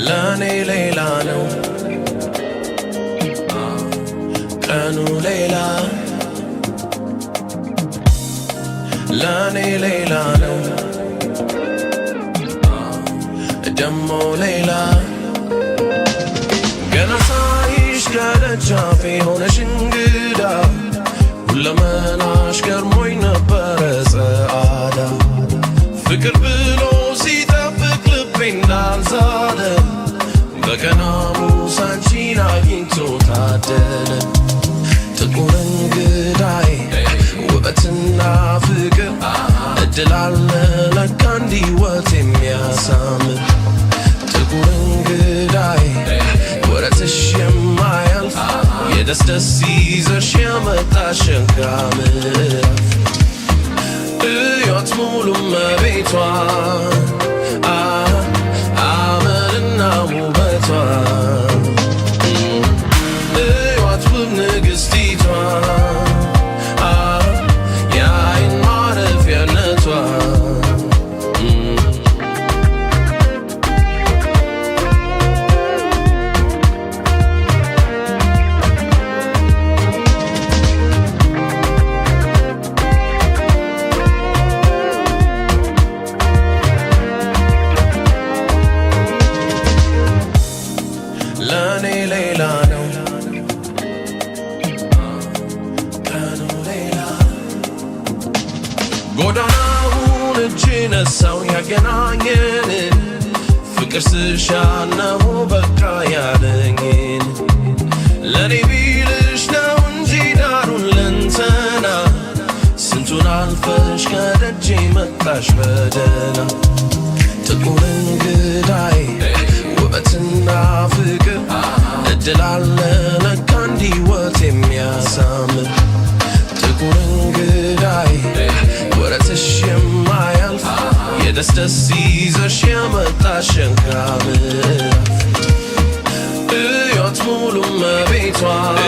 ለኔ ሌላ ነው ቀኑ ሌላ ለኔ ሌላ ነው ደሞ ሌላ ገና ሳይሽ ከደጃፌ ሆነሽ እንግዳ ሁለመናሽ ገርሞኝ ነበረ ጸዓዳ ፍቅር ብሎ ሲጠብቅ ልቤ እንዳልዛለ በቀናሙስ አንቺን አግኝቶ ታደለ ጥቁር እንግዳዬ ውበትና ፍቅር እድል አለ ለካ እንዲህ ሕይወት የሚያሳምር ጥቁር እንግዳዬ ወረትሽ የማያልፍ የደስደስ ይዘሽ የመጣሽ ሸጋ ምዕራፍ ሕይወት ሙሉ እመቤቷን አመልና ውበቷን ሕይወት ውብ ንግሥቲቷን የዓይን ማረፊያነቷን ለኔ ሌላ ነው ቀኑ ሌላ ጎዳናውን እጅ ነሳው ያገናኘን ፍቅር ስሻነው በቃ ያለኝን ለኔ ቢልሽ ነው እንጂ ዳሩን ለንተና ስንቱን አልፈሽ ከደጄ መጣሽ በደና ጥቁር እንግዳዬ ውበትና ፍቅር እድል አለ ለካ እንዲህ ሕይወት የሚያሳምር ጥቁር እንግዳዬ ወረትሽ የማያልፍ የደስደስ ይዘሽ የመጣሽ ሸጋ ምዕራፍ ሕይወት ሙሉ እመቤቷን